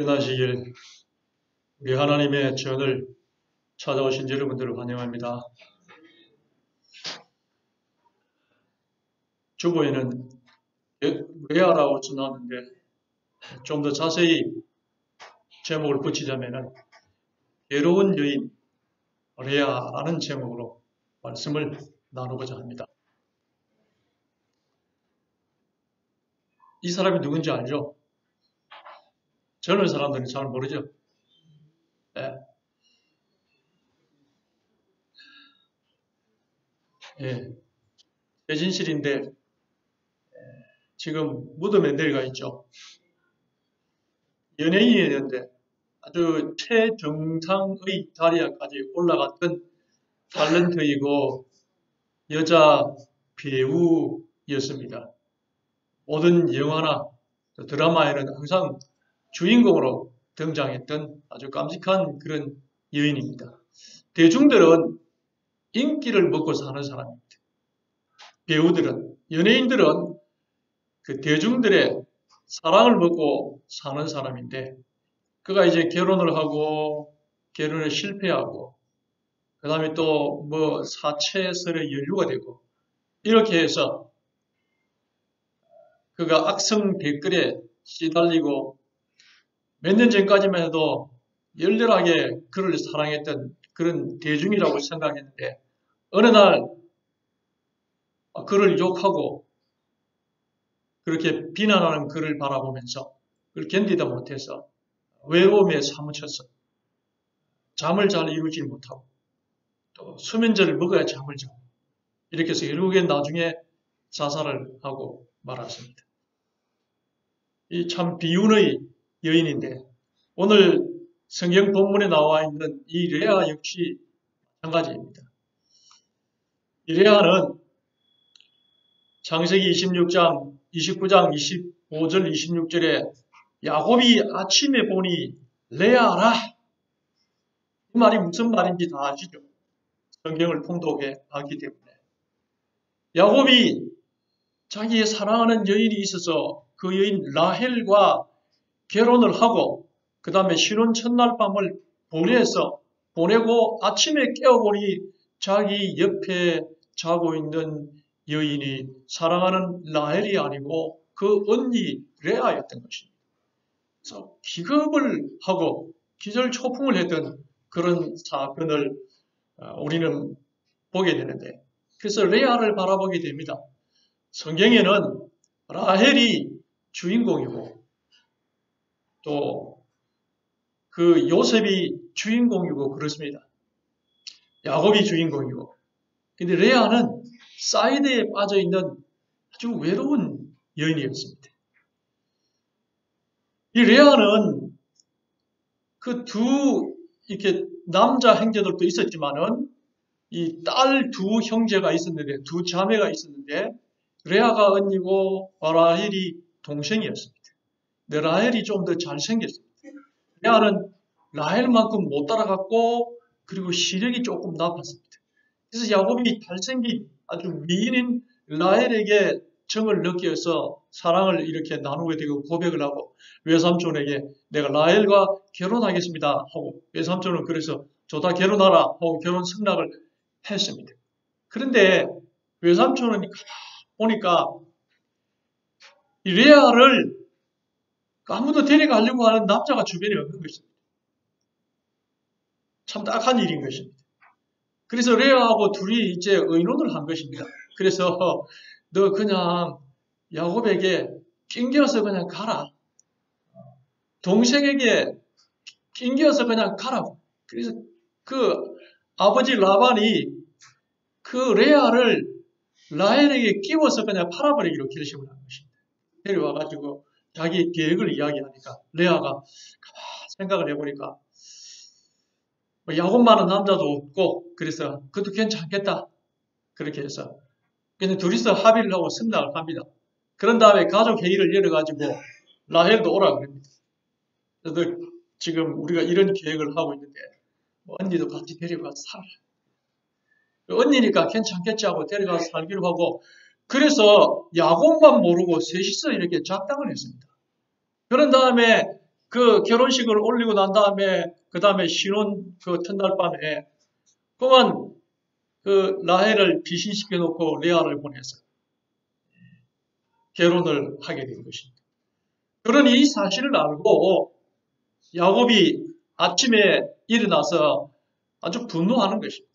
일어나시길 우리 하나님의 전을 찾아오신 여러분들을 환영합니다. 주보에는 레아라고 써놨는데 좀 더 자세히 제목을 붙이자면 괴로운 여인 레아라는 제목으로 말씀을 나누고자 합니다. 이 사람이 누군지 알죠? 젊은 사람들은 잘 모르죠? 네. 대진실인데 지금 무덤에 내려가 있죠. 연예인이었는데 아주 최정상의 자리까지 올라갔던 탤런트이고 여자 배우였습니다. 모든 영화나 드라마에는 항상 주인공으로 등장했던 아주 깜찍한 그런 여인입니다. 대중들은 인기를 먹고 사는 사람입니다. 배우들은, 연예인들은 그 대중들의 사랑을 먹고 사는 사람인데 그가 이제 결혼을 하고 결혼에 실패하고 그 다음에 또 뭐 사체설에 연루가 되고 이렇게 해서 그가 악성 댓글에 시달리고 몇 년 전까지만 해도 열렬하게 그를 사랑했던 그런 대중이라고 생각했는데 어느 날 그를 욕하고 그렇게 비난하는 그를 바라보면서 그걸 견디다 못해서 외로움에 사무쳐서 잠을 잘 이루지 못하고 또 수면제를 먹어야 잠을 자고 이렇게 해서 결국엔 나중에 자살을 하고 말았습니다. 이 참 비운의 여인인데 오늘 성경 본문에 나와 있는 이 레아 역시 마찬가지입니다. 이 레아는 창세기 26장, 29장, 25절, 26절에 야곱이 아침에 보니 레아라 이 말이 무슨 말인지 다 아시죠? 성경을 통독해 봤기 때문에 야곱이 자기의 사랑하는 여인이 있어서 그 여인 라헬과 결혼을 하고 그 다음에 신혼 첫날 밤을 보내고 아침에 깨어보니 자기 옆에 자고 있는 여인이 사랑하는 라헬이 아니고 그 언니 레아였던 것입니다. 그래서 기겁을 하고 기절초풍을 했던 그런 사건을 우리는 보게 되는데 그래서 레아를 바라보게 됩니다. 성경에는 라헬이 주인공이고 또 그 요셉이 주인공이고 그렇습니다. 야곱이 주인공이고 근데 레아는 사이드에 빠져있는 아주 외로운 여인이었습니다. 이 레아는 그 두 이렇게 남자 형제들도 있었지만은 이 딸 두 형제가 있었는데 두 자매가 있었는데 레아가 언니고 라헬이 동생이었습니다. 근데 라헬이 좀 더 잘생겼습니다. 레아는 라헬만큼 못 따라갔고 그리고 시력이 조금 나빴습니다. 그래서 야곱이 잘생긴 아주 미인인 라헬에게 정을 느껴서 사랑을 이렇게 나누게 되고 고백을 하고 외삼촌에게 내가 라헬과 결혼하겠습니다 하고 외삼촌은 그래서 좋다 결혼하라 하고 결혼 승낙을 했습니다. 그런데 외삼촌은 보니까 이 레아를 아무도 데려가려고 하는 남자가 주변에 없는 것입니다. 참 딱한 일인 것입니다. 그래서 레아하고 둘이 이제 의논을 한 것입니다. 그래서 너 그냥 야곱에게 낑겨서 그냥 가라. 동생에게 낑겨서 그냥 가라. 그래서 그 아버지 라반이 그 레아를 라헬에게 끼워서 그냥 팔아버리기로 결심을 한 것입니다. 데려와가지고 자기 계획을 이야기하니까 레아가 가만히 생각을 해보니까 야곱 많은 남자도 없고 그래서 그것도 괜찮겠다. 그렇게 해서 그냥 둘이서 합의를 하고 승낙을 합니다. 그런 다음에 가족 회의를 열어가지고 라헬도 오라 그럽니다. 그래서 지금 우리가 이런 계획을 하고 있는데 언니도 같이 데려가서 살아. 언니니까 괜찮겠지 하고 데려가서 살기로 하고 그래서 야곱만 모르고 셋이서 이렇게 작당을 했습니다. 그런 다음에 그 결혼식을 올리고 난 다음에 그 다음에 신혼 그 첫날 밤에 그만 그 라헬을 피신시켜 놓고 레아를 보내서 결혼을 하게 된 것입니다. 그러니 이 사실을 알고 야곱이 아침에 일어나서 아주 분노하는 것입니다.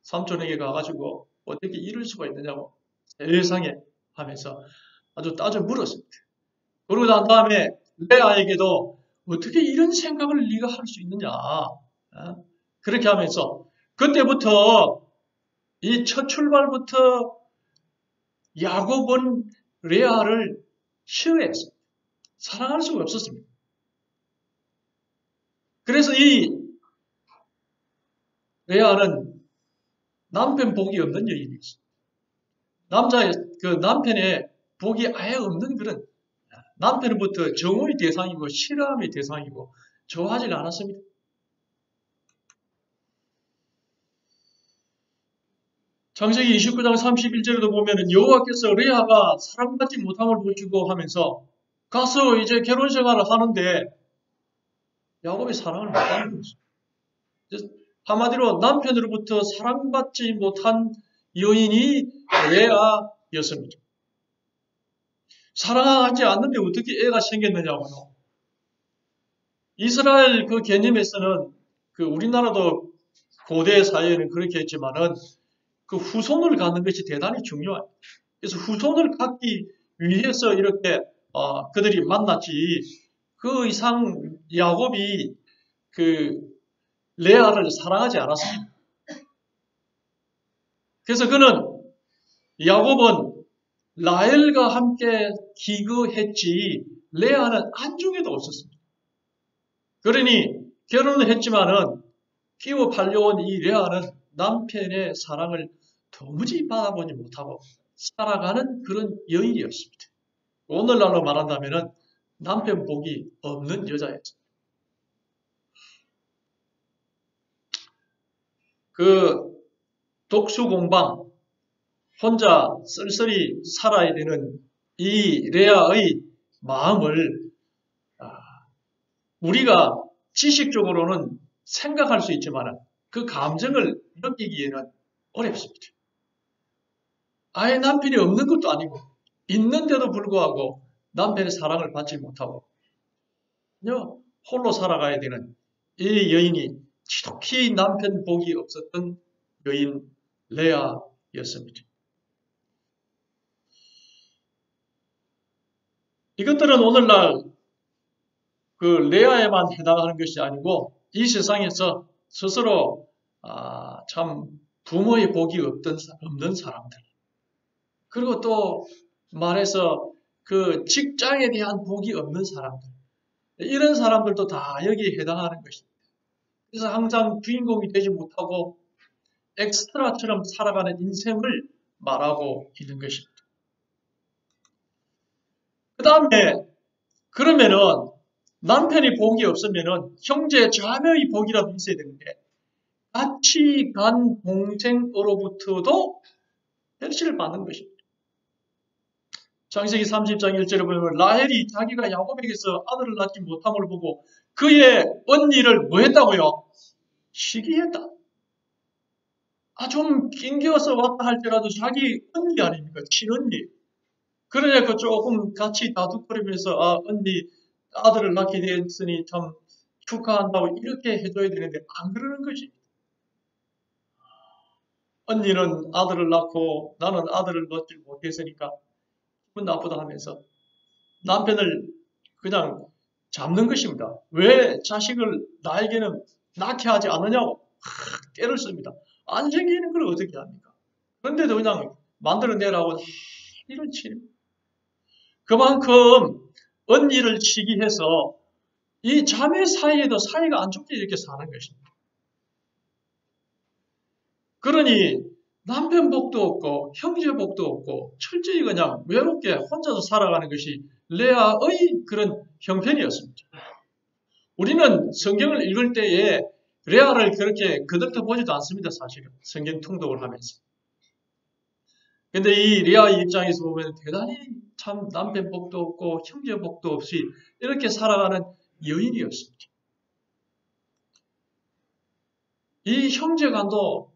삼촌에게 가가지고 어떻게 이럴 수가 있느냐고 세상에 하면서 아주 따져 물었습니다. 그러고 난 다음에 레아에게도 어떻게 이런 생각을 네가 할 수 있느냐 그렇게 하면서 그때부터 이 첫 출발부터 야곱은 레아를 싫어했습니다. 사랑할 수가 없었습니다. 그래서 이 레아는 남편 복이 없는 여인이었습니다. 그 남편의 복이 아예 없는 그런 남편으로부터 정오의 대상이고 싫어함의 대상이고 좋아하지가 않았습니다. 창세기 29장 31절에도 보면은 여호와께서 레아가 사랑받지 못함을 보시고 하면서 가서 이제 결혼 생활을 하는데 야곱이 사랑을 못 받는 거죠. 한마디로 남편으로부터 사랑받지 못한 여인이 레아였습니다. 사랑하지 않는데 어떻게 애가 생겼느냐고요. 이스라엘 그 개념에서는 그 우리나라도 고대 사회에는 그렇게 했지만은 그 후손을 갖는 것이 대단히 중요해요. 그래서 후손을 갖기 위해서 이렇게 그들이 만났지 그 이상 야곱이 그 레아를 사랑하지 않았습니다. 그래서 그는 야곱은 라헬과 함께 기거했지 레아는 안중에도 없었습니다. 그러니 결혼을 했지만은 키워 팔려온 이 레아는 남편의 사랑을 도무지 받아보지 못하고 살아가는 그런 여인이었습니다. 오늘날로 말한다면은 남편 복이 없는 여자였습니다. 그 독수공방 혼자 쓸쓸히 살아야 되는 이 레아의 마음을 우리가 지식적으로는 생각할 수 있지만 그 감정을 느끼기에는 어렵습니다. 아예 남편이 없는 것도 아니고 있는데도 불구하고 남편의 사랑을 받지 못하고 홀로 살아가야 되는 이 여인이 지독히 남편 복이 없었던 여인 레아였습니다. 이것들은 오늘날 그 레아에만 해당하는 것이 아니고 이 세상에서 스스로 참 부모의 복이 없는 사람들 그리고 또 말해서 그 직장에 대한 복이 없는 사람들 이런 사람들도 다 여기에 해당하는 것입니다. 그래서 항상 주인공이 되지 못하고 엑스트라처럼 살아가는 인생을 말하고 있는 것입니다. 그 다음에 그러면은 남편이 복이 없으면은 형제 자매의 복이라도 있어야 되는데 같이 간 동생으로부터도 멸시를 받는 것입니다. 창세기 30장 1절에 보면 라헬이 자기가 야곱에게서 아들을 낳지 못함을 보고 그의 언니를 뭐 했다고요? 시기했다. 좀 낑겨서 왔다 할때라도 자기 언니 아닙니까? 친언니. 그러니까 조금 같이 다투거리면서 언니 아들을 낳게 됐으니 참 축하한다고 이렇게 해줘야 되는데 안 그러는 거지. 언니는 아들을 낳고 나는 아들을 낳지 못했으니까 기분 나쁘다 하면서 남편을 그냥 잡는 것입니다. 왜 자식을 나에게는 낳게 하지 않느냐고 깨를 씁니다. 안 생기는 걸 어떻게 합니까? 그런데도 그냥 만들어내라고 이런 치. 그만큼 언니를 시기해서 이 자매 사이에도 사이가 안 좋게 이렇게 사는 것입니다. 그러니 남편 복도 없고 형제 복도 없고 철저히 그냥 외롭게 혼자서 살아가는 것이 레아의 그런 형편이었습니다. 우리는 성경을 읽을 때에 레아를 그렇게 거들떠 보지도 않습니다. 사실은 성경 통독을 하면서. 근데 이 레아의 입장에서 보면 대단히 참 남편 복도 없고 형제 복도 없이 이렇게 살아가는 여인이었습니다. 이 형제간도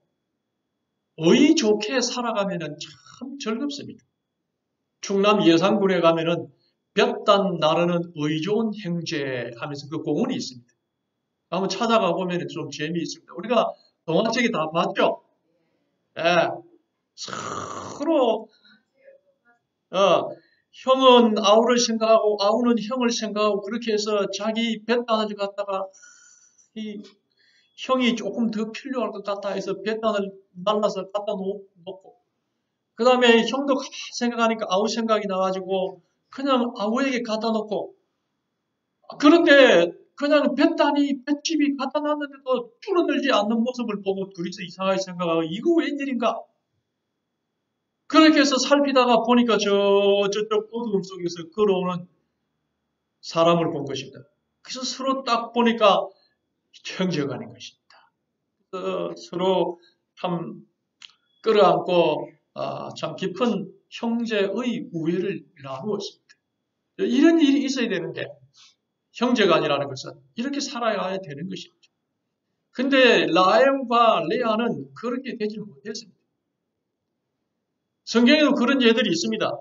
의 좋게 살아가면은 참 즐겁습니다. 충남 예산군에 가면은 볕단 나르는 의 좋은 형제 하면서 그 공원이 있습니다. 한번 찾아가 보면 좀 재미있습니다. 우리가 동화책에 다 봤죠? 예, 서로 형은 아우를 생각하고 아우는 형을 생각하고 그렇게 해서 자기 뱃단을 갖다가 이 형이 조금 더 필요할 것 같다 해서 뱃단을 날라서 갖다 놓고 그 다음에 형도 생각하니까 아우 생각이 나가지고 그냥 아우에게 갖다 놓고 그런데 그냥 뱃집이 갖다 놨는데도 줄어들지 않는 모습을 보고 둘이서 이상하게 생각하고 이거 웬일인가? 그렇게 해서 살피다가 보니까 저쪽 어두움 속에서 걸어오는 사람을 본 것입니다. 그래서 서로 딱 보니까 형제가 아닌 것입니다. 서로 참 끌어안고 참 깊은 형제의 우애를 나누었습니다. 이런 일이 있어야 되는데 형제가 아니라는 것은 이렇게 살아야 되는 것입니다. 근데 라헬과 레아는 그렇게 되지 못했습니다. 성경에도 그런 예들이 있습니다.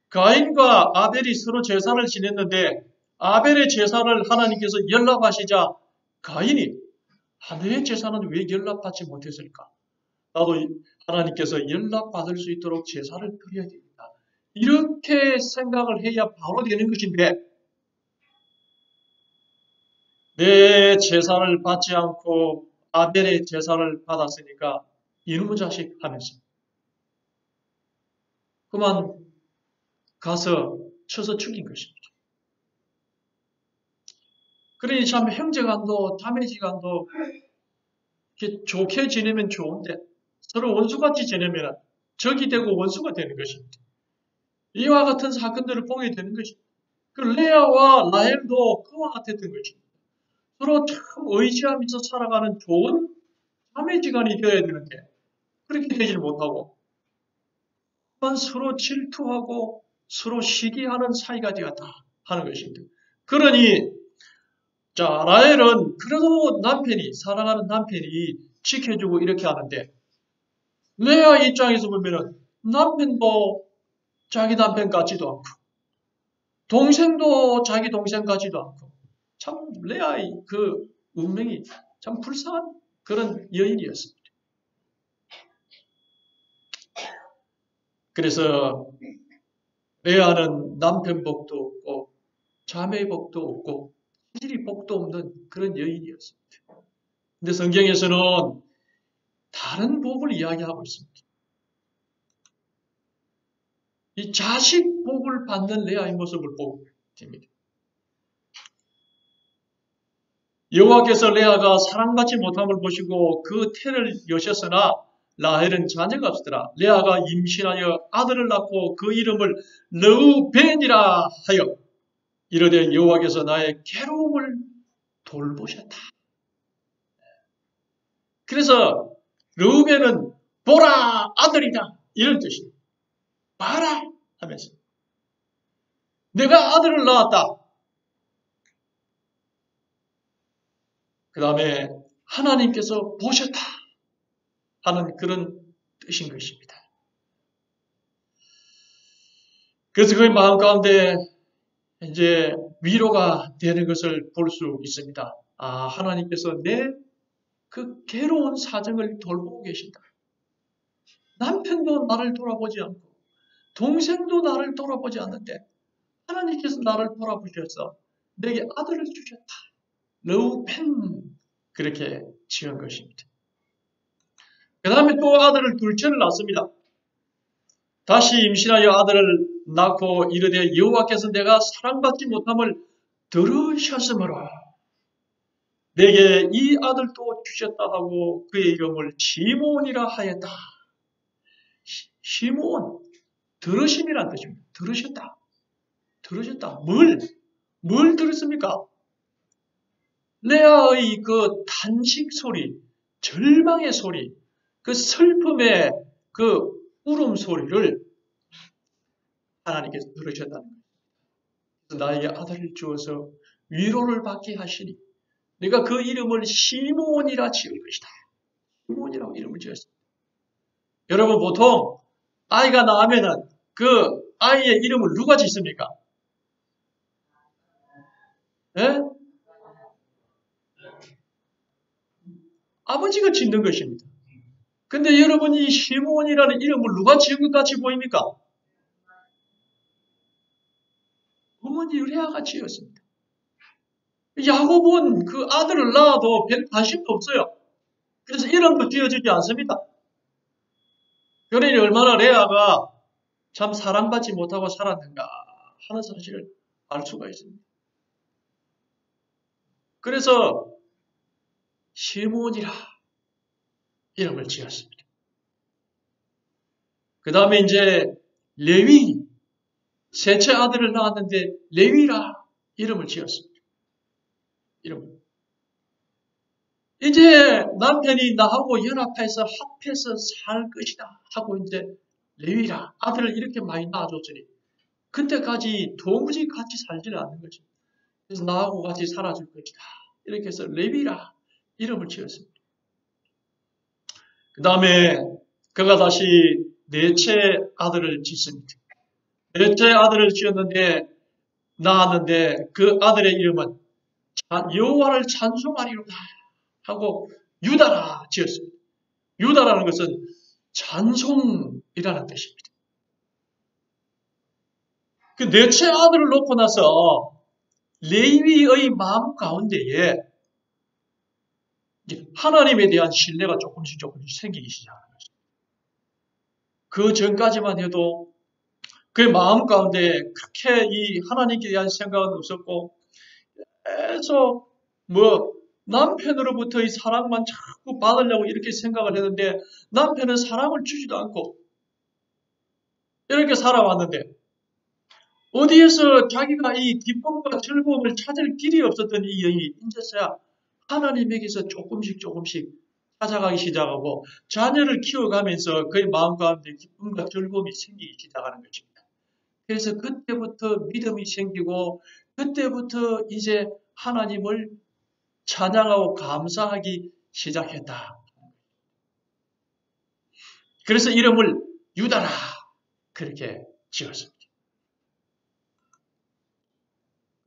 가인과 아벨이 서로 제사를 지냈는데 아벨의 제사를 하나님께서 연락하시자 가인이 내 제사는 왜 연락받지 못했을까? 나도 하나님께서 연락받을 수 있도록 제사를 드려야 됩니다. 이렇게 생각을 해야 바로 되는 것인데 내 제사를 받지 않고 아벨의 제사를 받았으니까 이놈의 자식 하면서 그만 가서 쳐서 죽인 것입니다. 그러니 참 형제간도 자매지간도 이렇게 좋게 지내면 좋은데 서로 원수같이 지내면 적이 되고 원수가 되는 것입니다. 이와 같은 사건들을 보게 되는 것입니다. 그 레아와 라헬도 그와 같았던 것입니다. 서로 참 의지하면서 살아가는 좋은 자매지간이 되어야 되는데 그렇게 되질 못하고 서로 질투하고 서로 시기하는 사이가 되었다 하는 것입니다. 그러니 자 라헬은 그래도 사랑하는 남편이 지켜주고 이렇게 하는데 레아 입장에서 보면은 남편도 자기 남편 같지도 않고 동생도 자기 동생 같지도 않고 참 레아의 그 운명이 참 불쌍한 그런 여인이었습니다. 그래서 레아는 남편 복도 없고 자매 복도 없고 시리 복도 없는 그런 여인이었습니다. 근데 성경에서는 다른 복을 이야기하고 있습니다. 이 자식 복을 받는 레아의 모습을 보게 됩니다. 여호와께서 레아가 사랑받지 못함을 보시고 그 태를 여셨으나 라헬은 자녀가 없더라. 레아가 임신하여 아들을 낳고 그 이름을 르우벤이라 하여 이르되 여호와께서 나의 괴로움을 돌보셨다. 그래서 르우벤은 보라 아들이다 이런 뜻입니다. 봐라 하면서 내가 아들을 낳았다. 그 다음에 하나님께서 보셨다 하는 그런 뜻인 것입니다. 그래서 그 마음 가운데 이제 위로가 되는 것을 볼 수 있습니다. 하나님께서 내 그 괴로운 사정을 돌보고 계신다. 남편도 나를 돌아보지 않고 동생도 나를 돌아보지 않는데 하나님께서 나를 돌아보셔서 내게 아들을 주셨다. 르우벤 그렇게 지은 것입니다. 그 다음에 또 아들을 둘째를 낳습니다. 다시 임신하여 아들을 낳고 이르되 여호와께서 내가 사랑받지 못함을 들으셨으므로 내게 이 아들도 주셨다 하고 그의 이름을 시몬이라 하였다. 시몬 들으심이란 뜻입니다. 들으셨다. 뭘 들었습니까? 레아의 그 탄식 소리, 절망의 소리, 그 슬픔의 그 울음소리를 하나님께서 들으셨다는 거예요. 나에게 아들을 주어서 위로를 받게 하시니 내가 그 이름을 시몬이라 지을 것이다. 시몬이라고 이름을 지었습니다. 여러분 보통 아이가 낳으면은 그 아이의 이름을 누가 짓습니까? 예? 아버지가 짓는 것입니다. 근데 여러분 이 시몬이라는 이름을 누가 지은 것 같이 보입니까? 어머니 레아가 지었습니다. 야곱은 그 아들을 낳아도 별 관심도 없어요. 그래서 이름도 지어지지 않습니다. 그러니 얼마나 레아가 참 사랑받지 못하고 살았는가 하는 사실을 알 수가 있습니다. 그래서 시몬이라 이름을 지었습니다. 그 다음에 이제 레위, 셋째 아들을 낳았는데 레위라 이름을 지었습니다. 이름. 이제 남편이 나하고 연합해서 합해서 살 것이다 하고 이제 레위라 아들을 이렇게 많이 낳아줬으니 그때까지 도무지 같이 살지를 않는 거죠. 그래서 나하고 같이 살아줄 것이다. 이렇게 해서 레위라 이름을 지었습니다. 그 다음에 그가 다시 넷째 아들을 짓습니다. 넷째 아들을 지었는데 낳았는데 그 아들의 이름은 여호와를 찬송하리로다 하고 유다라 지었습니다. 유다라는 것은 찬송이라는 뜻입니다. 그 넷째 아들을 놓고 나서 레위의 마음 가운데에 하나님에 대한 신뢰가 조금씩 생기기 시작하는 것입니다. 그 전까지만 해도 그의 마음 가운데 그렇게 이 하나님께 대한 생각은 없었고 계속 남편으로부터 이 사랑만 자꾸 받으려고 이렇게 생각을 했는데 남편은 사랑을 주지도 않고 이렇게 살아왔는데 어디에서 자기가 이 기쁨과 즐거움을 찾을 길이 없었던 이 여인이 이제서야 하나님에게서 조금씩 찾아가기 시작하고 자녀를 키워가면서 그의 마음 가운데 기쁨과 즐거움이 생기기 시작하는 것입니다. 그래서 그때부터 믿음이 생기고 그때부터 이제 하나님을 찬양하고 감사하기 시작했다. 그래서 이름을 유다라 그렇게 지었습니다.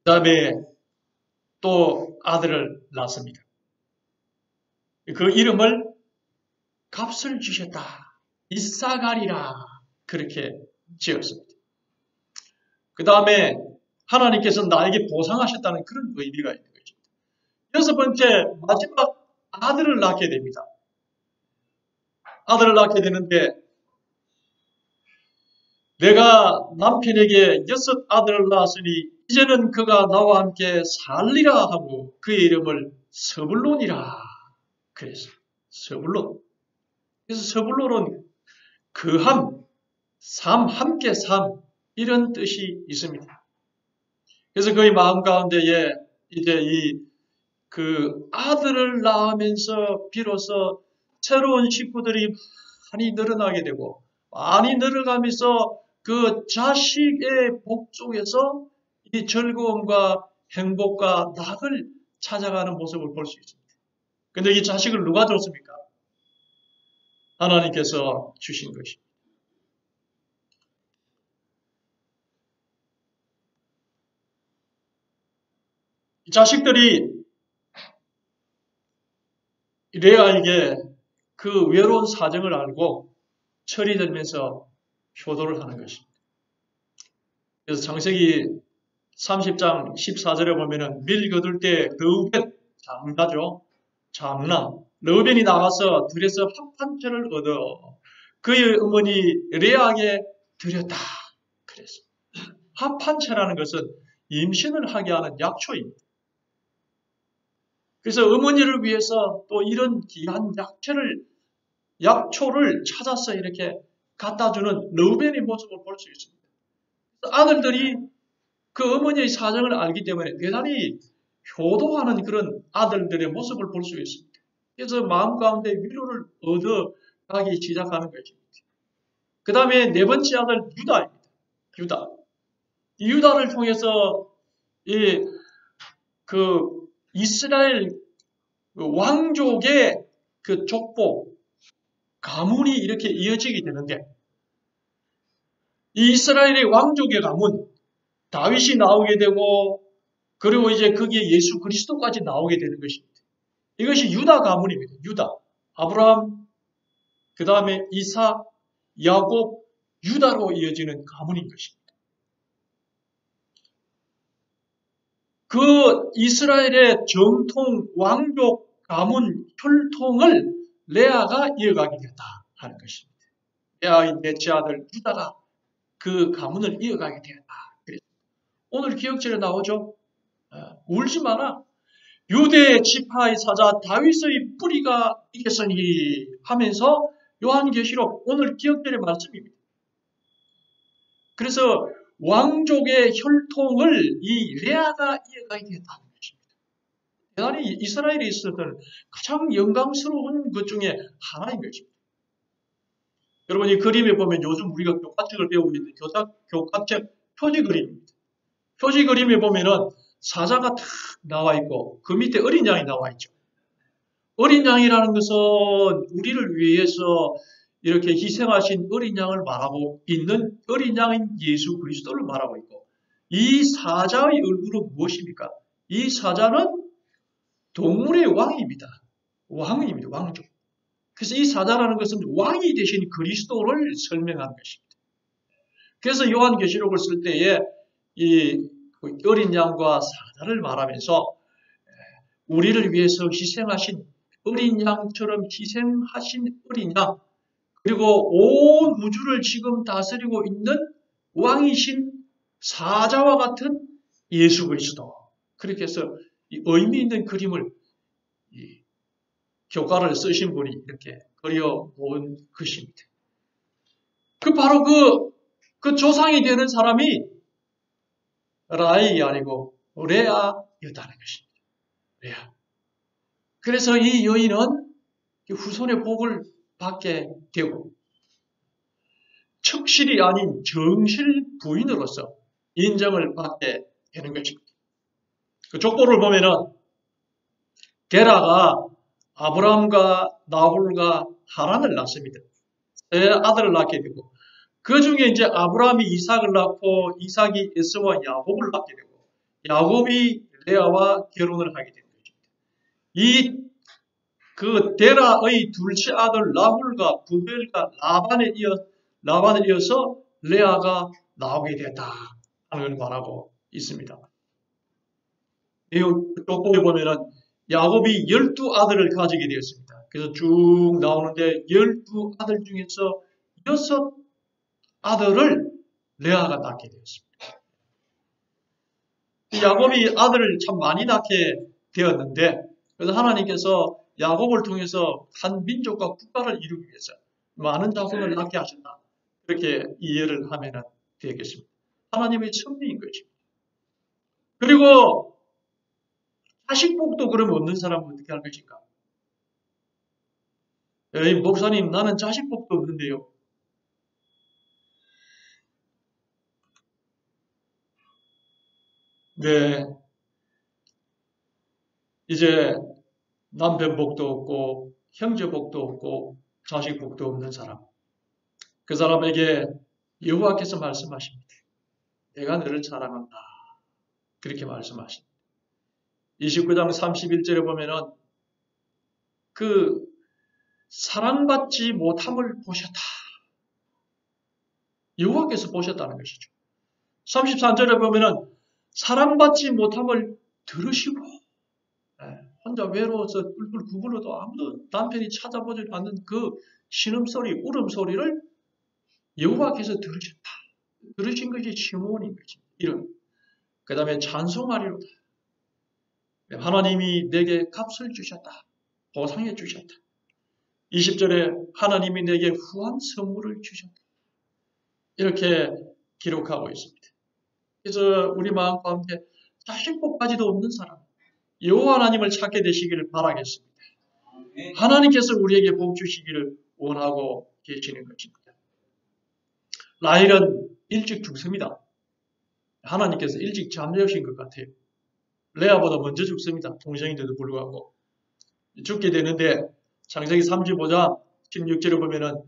그 다음에 또 아들을 낳습니다. 그 이름을 값을 주셨다. 이사가리라 그렇게 지었습니다. 그 다음에 하나님께서 나에게 보상하셨다는 그런 의미가 있는 거죠. 여섯 번째 마지막 아들을 낳게 됩니다. 아들을 낳게 되는데 내가 남편에게 여섯 아들을 낳았으니 이제는 그가 나와 함께 살리라 하고 그의 이름을 스불론이라 그랬어요. 스불론. 그래서 스불론은 그함, 함께 삶 이런 뜻이 있습니다. 그래서 그의 마음 가운데에 이제 그 아들을 낳으면서 비로소 새로운 식구들이 많이 늘어나게 되고 많이 늘어가면서 그 자식의 복 속에서 이 즐거움과 행복과 낙을 찾아가는 모습을 볼 수 있습니다. 근데 이 자식을 누가 줬습니까? 하나님께서 주신 것입니다. 이 자식들이 레아에게 그 외로운 사정을 알고 철이 들면서 효도를 하는 것입니다. 그래서 창세기 30장 14절에 보면은 밀 거둘 때 르우벤 장가죠. 장남 르우벤이 나가서 들에서 합판채를 얻어 그의 어머니 레아에게 드렸다. 그래서 합판채라는 것은 임신을 하게 하는 약초입니다. 그래서 어머니를 위해서 또 이런 귀한 약초를 찾아서 이렇게 갖다 주는 르우벤의 모습을 볼 수 있습니다. 아들들이 그 어머니의 사정을 알기 때문에 대단히 효도하는 그런 아들들의 모습을 볼 수 있습니다. 그래서 마음 가운데 위로를 얻어가기 시작하는 것입니다. 그 다음에 네 번째 아들 유다입니다. 유다를 통해서 이 그 이스라엘 왕족의 그 족보, 가문이 이렇게 이어지게 되는데, 이 이스라엘의 왕족의 가문, 다윗이 나오게 되고, 그리고 이제 거기에 예수 그리스도까지 나오게 되는 것입니다. 이것이 유다 가문입니다. 유다. 아브라함, 그 다음에 이삭, 야곱, 유다로 이어지는 가문인 것입니다. 그 이스라엘의 정통 왕족 가문 혈통을 레아가 이어가게 됐다 하는 것입니다. 레아의 넷째 아들 유다가 그 가문을 이어가게 되었다. 오늘 기억절에 나오죠. 울지 마라. 유대 지파의 사자 다윗의 뿌리가 이겼으니 하면서 요한계시록 오늘 기억절의 말씀입니다. 그래서 왕족의 혈통을 이 레아가 이어가게 되었다는 것입니다. 대단히 이스라엘에 있었던 가장 영광스러운 것 중에 하나인 것입니다. 여러분 이 그림에 보면 요즘 우리가 교과책을 배우고 있는 교과책 표지 그림입니다. 표지 그림에 보면은 사자가 탁 나와 있고 그 밑에 어린 양이 나와 있죠. 어린 양이라는 것은 우리를 위해서 이렇게 희생하신 어린 양을 말하고 있는 어린 양인 예수 그리스도를 말하고 있고, 이 사자의 얼굴은 무엇입니까? 이 사자는 동물의 왕입니다. 왕입니다. 왕족. 그래서 이 사자라는 것은 왕이 되신 그리스도를 설명하는 것입니다. 그래서 요한계시록을 쓸 때에 이 어린 양과 사자를 말하면서 우리를 위해서 희생하신 어린 양처럼 희생하신 어린 양, 그리고 온 우주를 지금 다스리고 있는 왕이신 사자와 같은 예수 그리스도. 그렇게 해서 이 의미 있는 그림을 교과를 쓰신 분이 이렇게 그려본 것입니다. 바로 그 조상이 되는 사람이 라헬이 아니고 레아였다는 것입니다. 레아. 그래서 이 여인은 후손의 복을 받게 되고 척실이 아닌 정실 부인으로서 인정을 받게 되는 것입니다. 그 족보를 보면은 게라가 아브라함과 나홀과 하란을 낳습니다. 세 아들을 낳게 되고 그 중에 이제 아브라함이 이삭을 낳고 이삭이 에서와 야곱을 낳게 되고 야곱이 레아와 결혼을 하게 된 것입니다. 그 데라의 둘째 아들 라훌과 부벨과 라반을 이어서 레아가 나오게 됐다 하는 걸 말하고 있습니다. 이 족보에 보면은 야곱이 12아들을 가지게 되었습니다. 그래서 쭉 나오는데 12아들 중에서 6아들을 레아가 낳게 되었습니다. 야곱이 아들을 참 많이 낳게 되었는데, 그래서 하나님께서 야곱을 통해서 한 민족과 국가를 이루기 위해서 많은 자손을 낳게 하셨다. 그렇게 이해를 하면 되겠습니다. 하나님의 섭리인 것입니다. 그리고 자식복도 그러면 없는 사람은 어떻게 할 것인가? 에이, 목사님, 나는 자식복도 없는데요. 네. 이제 남편복도 없고, 형제복도 없고, 자식복도 없는 사람. 그 사람에게 여호와께서 말씀하십니다. 내가 너를 사랑한다. 그렇게 말씀하십니다. 29장 31절에 보면은 그 사랑받지 못함을 보셨다. 여호와께서 보셨다는 것이죠. 33절에 보면은 사랑받지 못함을 들으시고 혼자 외로워서 뿔뿔 구불러도 아무도 남편이 찾아보지 않는 그 신음소리, 울음소리를 여호와께서 들으셨다. 들으신 것이 시므온인 것입니다. 이런. 그 다음에 찬송하리로다. 하나님이 내게 값을 주셨다. 보상해 주셨다. 20절에 하나님이 내게 후한 선물을 주셨다. 이렇게 기록하고 있습니다. 그래서 우리 마음과 함께 자식복까지도 없는 사람, 여호와 하나님을 찾게 되시기를 바라겠습니다. 하나님께서 우리에게 복 주시기를 원하고 계시는 것입니다. 라헬은 일찍 죽습니다. 하나님께서 일찍 잠재우신 것 같아요. 레아보다 먼저 죽습니다. 동생인데도 불구하고. 죽게 되는데 창세기 35장 16절에 보면은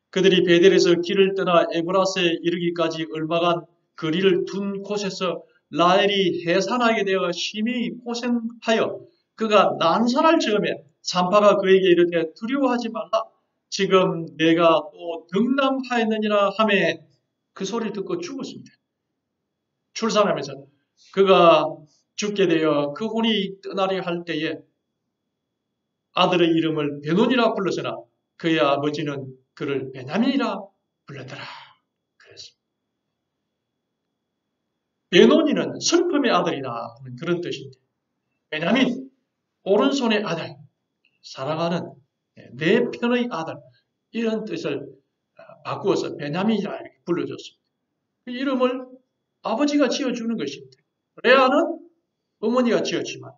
그들이 베델에서 길을 떠나 에브라스에 이르기까지 얼마간 거리를 둔 곳에서 라헬이 해산하게 되어 심히 고생하여 그가 난살할 즈음에 산파가 그에게 이르되 두려워하지 말라. 지금 내가 또 등남하였느니라 하매 그 소리를 듣고 죽었습니다. 출산하면서 그가 죽게 되어 그 혼이 떠나려 할 때에 아들의 이름을 베논이라 불렀으나 그의 아버지는 그를 베냐민이라 불렀더라. 그랬습니다. 베논이는 슬픔의 아들이다 하는 그런 뜻인데, 베냐민 오른손의 아들, 사랑하는 내 편의 아들, 이런 뜻을 바꾸어서 베냐민이라 이렇게 불러줬습니다. 그 이름을 아버지가 지어주는 것입니다. 레아는 어머니가 지었지만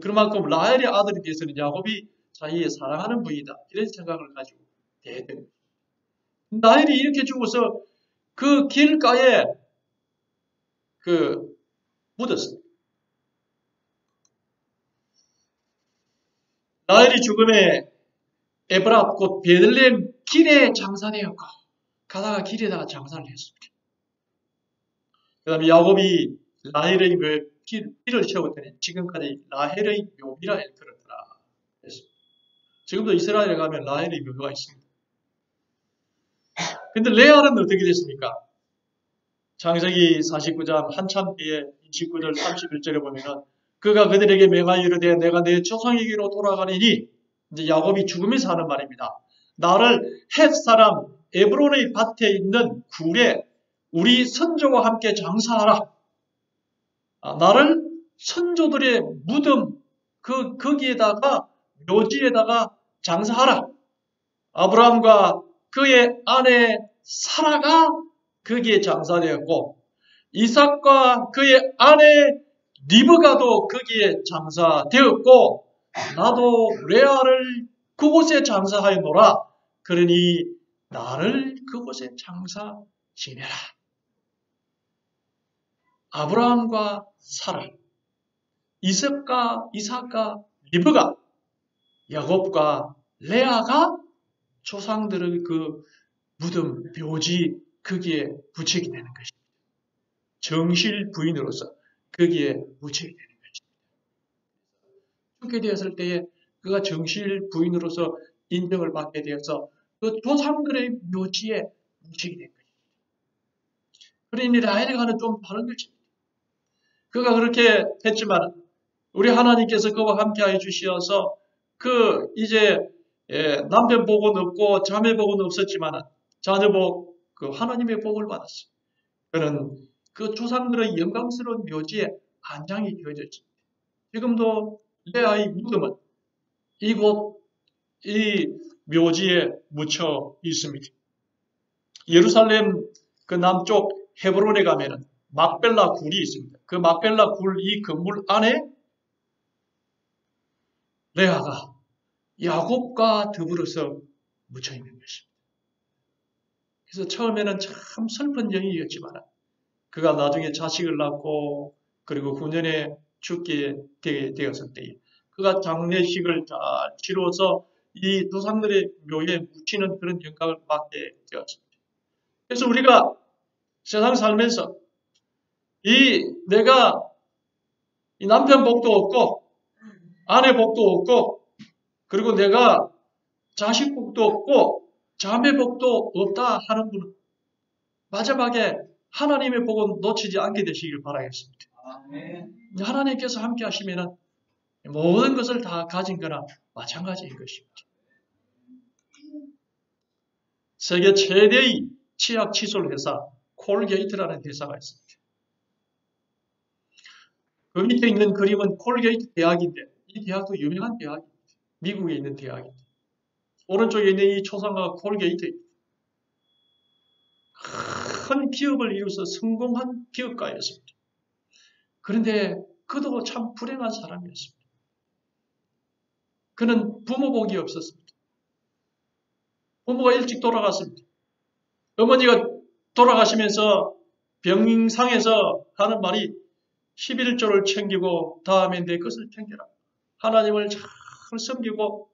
그만큼 라헬의 아들이 되어서는 야곱이 자기의 사랑하는 부이다 이런 생각을 가지고 대했던 거예요. 라헬이 이렇게 죽어서 그 길가에 묻었습니다. 라헬이 죽음에 에브라 곧 베들레헴 길에 장사되었고 가다가 길에다가 장사를 했습니다. 그 다음에 야곱이 라헬의 길을 세웠더니 지금까지 라헬의 묘비라 일컬었더라. 지금도 이스라엘에 가면 라헬의 묘비가 있습니다. 근데 레아는 어떻게 됐습니까? 창세기 49장 한참 뒤에 29절 31절에 보면은 그가 그들에게 명하여 이르되 내가 내 조상에게로 돌아가리니 이제 야곱이 죽으면서 하는 말입니다. 나를 헷 사람 에브론의 밭에 있는 굴에 우리 선조와 함께 장사하라. 나를 선조들의 무덤 거기에다가 묘지에다가 장사하라. 아브라함과 그의 아내 사라가 거기에 장사되었고 이삭과 그의 아내 리브가도 거기에 장사되었고 나도 레아를 그곳에 장사하였노라. 그러니 나를 그곳에 장사 지내라. 아브라함과 사라, 이삭과 리브가, 야곱과 레아가 조상들의 그 무덤, 묘지 거기에 묻히게 되는 것입니다. 정실 부인으로서 거기에 묻히게 되는 것입니다. 죽게 되었을 때에 그가 정실 부인으로서 인정을 받게 되어서 그 조상들의 묘지에 묻히게 된 것입니다. 그러니 라헬과는 좀 다른 것입니다. 그가 그렇게 했지만 우리 하나님께서 그와 함께하여 주시어서 이제 남편 복은 없고 자매 복은 없었지만 자녀 복 하나님의 복을 받았어요. 그는 그 조상들의 영광스러운 묘지에 안장이 되어졌습니다. 지금도 레아의 무덤은 이곳 이 묘지에 묻혀 있습니다. 예루살렘 그 남쪽 헤브론에 가면은 막벨라 굴이 있습니다. 그 막벨라 굴 이 건물 안에 레아가 야곱과 더불어서 묻혀 있는 것입니다. 그래서 처음에는 참 슬픈 영이었지만 그가 나중에 자식을 낳고 그리고 9년에 죽게 되었을 때에 그가 장례식을 잘 치루어서 이 조상들의 묘에 묻히는 그런 영광을 받게 되었습니다. 그래서 우리가 세상 살면서 내가 이 남편 복도 없고 아내 복도 없고 그리고 내가 자식 복도 없고 자매 복도 없다 하는 분은 마지막에 하나님의 복은 놓치지 않게 되시길 바라겠습니다. 하나님께서 함께 하시면 모든 것을 다 가진 거나 마찬가지인 것입니다. 세계 최대의 치약 칫솔 회사 콜게이트라는 회사가 있습니다. 그 밑에 있는 그림은 콜게이트 대학인데 이 대학도 유명한 대학입니다. 미국에 있는 대학입니다. 오른쪽에 있는 이 초상화가 콜게이트입니다. 큰 기업을 이루어서 성공한 기업가였습니다. 그런데 그도 참 불행한 사람이었습니다. 그는 부모복이 없었습니다. 부모가 일찍 돌아갔습니다. 어머니가 돌아가시면서 병상에서 하는 말이 11조를 챙기고 다음에 내 것을 챙겨라. 하나님을 잘 섬기고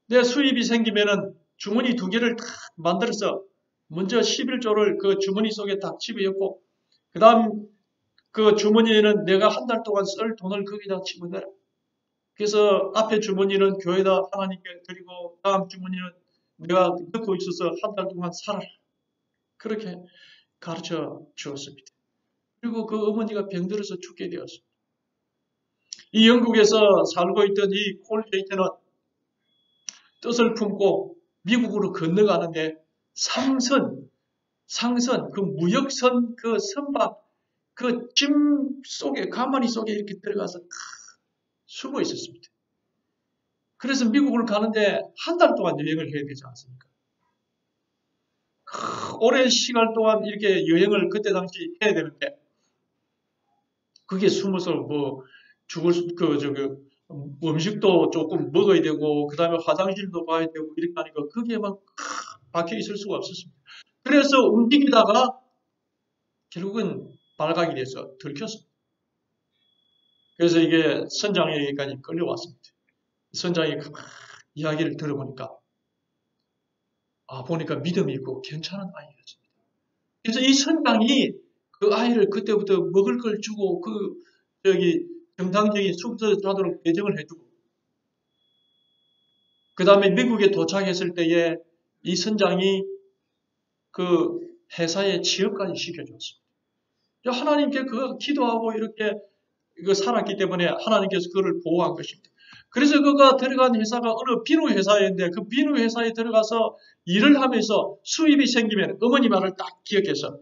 내 수입이 생기면은 주머니 2개를 딱 만들어서 먼저 11조를 그 주머니 속에 딱 집어넣고 그 다음 그 주머니에는 내가 한 달 동안 쓸 돈을 거기다 집어넣어라. 그래서 앞에 주머니는 교회다 하나님께 드리고 다음 주머니는 내가 넣고 있어서 한 달 동안 살아라. 그렇게 가르쳐 주었습니다. 그리고 그 어머니가 병들어서 죽게 되었습니다. 이 영국에서 살고 있던 이 콜 게이트는 뜻을 품고 미국으로 건너가는데 상선, 그 무역선 그 선박 그 짐 속에 가마니 속에 이렇게 들어가서 숨어 있었습니다. 그래서 미국을 가는데 한 달 동안 여행을 해야 되지 않습니까? 오랜 시간 동안 이렇게 여행을 그때 당시 해야 되는데 그게 숨어서 뭐 죽을 음식도 조금 먹어야 되고 그 다음에 화장실도 가야 되고 이렇게 하니까 그게 막 박혀 있을 수가 없었습니다. 그래서 움직이다가 결국은 발각이 돼서 들켰습니다. 그래서 이게 선장에게까지 끌려왔습니다. 선장이 그 이야기를 들어보니까 보니까 믿음이 있고 괜찮은 아이였습니다. 그래서 이 선장이 그 아이를 그때부터 먹을 걸 주고 정상적인 숙소에 자도록 배정을 해주고 그 다음에 미국에 도착했을 때에 이 선장이 그 회사에 취업까지 시켜줬습니다. 하나님께 그가 기도하고 이렇게 살았기 때문에 하나님께서 그를 보호한 것입니다. 그래서 그가 들어간 회사가 어느 비누 회사였는데 그 비누 회사에 들어가서 일을 하면서 수입이 생기면 어머니 말을 딱 기억해서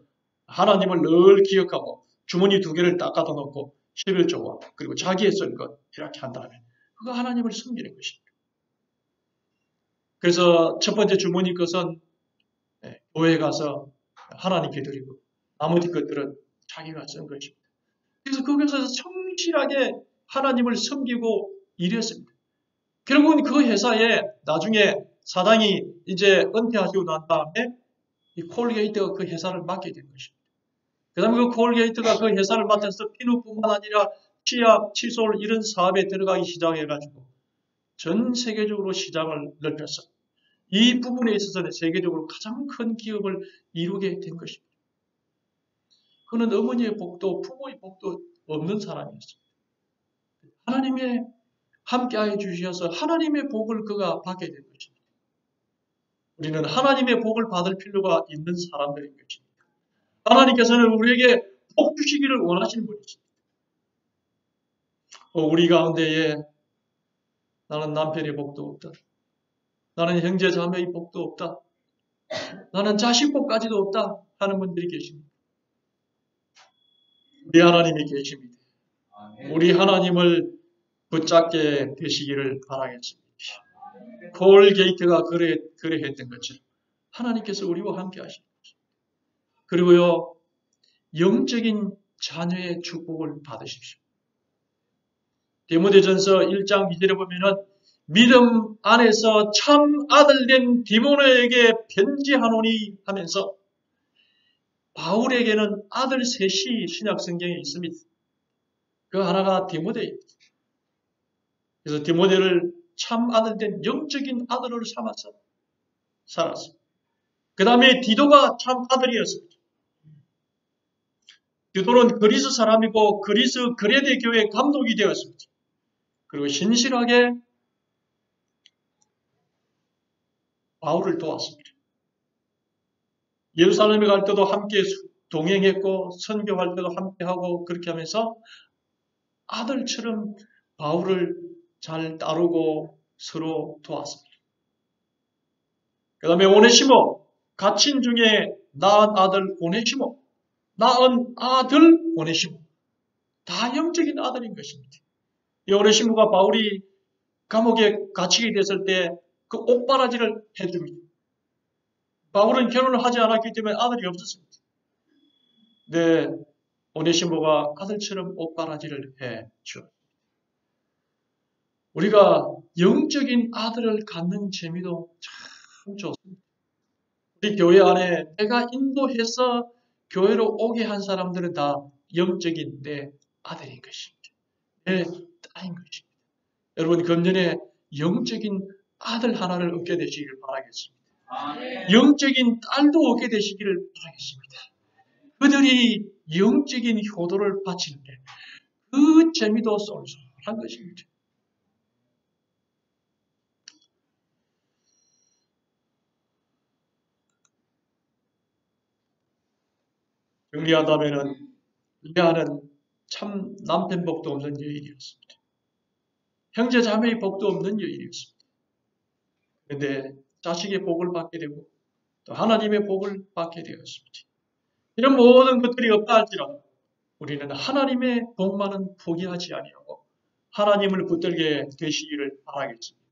하나님을 늘 기억하고 주머니 2개를 딱 갖다 놓고 11조와 그리고 자기의 쓸 것 이렇게 한 다음에 그가 하나님을 섬기는 것입니다. 그래서 첫 번째 주머니 것은 교회에 가서 하나님께 드리고 나머지 것들은 자기가 쓴 것입니다. 그래서 거기서 성실하게 하나님을 섬기고 일했습니다. 결국은 그 회사에 나중에 사장이 이제 은퇴하시고 난 다음에 이 콜게이트가 그 회사를 맡게 된 것입니다. 그 다음에 그 콜게이트가 그 회사를 맡아서 비누뿐만 아니라 치약, 칫솔 이런 사업에 들어가기 시작해가지고 전 세계적으로 시장을 넓혀서 이 부분에 있어서는 세계적으로 가장 큰 기업을 이루게 된 것입니다. 그는 어머니의 복도, 부모의 복도 없는 사람이었습니다. 하나님의 함께하여 주셔서 하나님의 복을 그가 받게 된 것입니다. 우리는 하나님의 복을 받을 필요가 있는 사람들인 것입니다. 하나님께서는 우리에게 복 주시기를 원하시는 분이십니다. 우리 가운데에 나는 남편의 복도 없다. 나는 형제 자매의 복도 없다. 나는 자식 복까지도 없다 하는 분들이 계십니다. 우리 하나님이 계십니다. 우리 하나님을 붙잡게 되시기를 바라겠습니다. 콜 게이트가 그래 했던 것처럼 하나님께서 우리와 함께 하십니다. 그리고요, 영적인 자녀의 축복을 받으십시오. 디모데전서 1장 2절에 보면은 믿음 안에서 참 아들된 디모데에게 편지하노니 하면서 바울에게는 아들 셋이 신약 성경에 있습니다. 그 하나가 디모데입니다. 그래서 디모데를 참 아들된 영적인 아들을 삼아서 살았습니다. 그 다음에 디도가 참 아들이었습니다. 디도는 그리스 사람이고 그리스 그레데 교회 감독이 되었습니다. 그리고 신실하게 바울을 도왔습니다. 예루살렘에 갈 때도 함께 동행했고 선교할 때도 함께하고 그렇게 하면서 아들처럼 바울을 잘 따르고 서로 도왔습니다. 그 다음에 오네시모, 갇힌 중에 낳은 아들 오네시모, 낳은 아들 오네시모, 다 영적인 아들인 것입니다. 이 오네시모가 바울이 감옥에 갇히게 됐을 때 그 옥바라지를 해줍니다. 바울은 결혼을 하지 않았기 때문에 아들이 없었습니다. 네, 오네시모가 아들처럼 옥바라지를 해줘. 우리가 영적인 아들을 갖는 재미도 참 좋습니다. 우리 교회 안에 내가 인도해서 교회로 오게 한 사람들은 다 영적인 내 아들인 것입니다. 내 딸인 것입니다. 여러분 금년에 영적인 아들 하나를 얻게 되시기를 바라겠습니다. 영적인 딸도 얻게 되시기를 바라겠습니다. 그들이 영적인 효도를 바칠 때 그 재미도 쏠쏠한 것입니다. 정리한다면은 레아는 참 남편 복도 없는 여인이었습니다. 형제 자매의 복도 없는 여인이었습니다. 그런데 자식의 복을 받게 되고 또 하나님의 복을 받게 되었습니다. 이런 모든 것들이 없다 할지라도 우리는 하나님의 복만은 포기하지 아니하고 하나님을 붙들게 되시기를 바라겠습니다.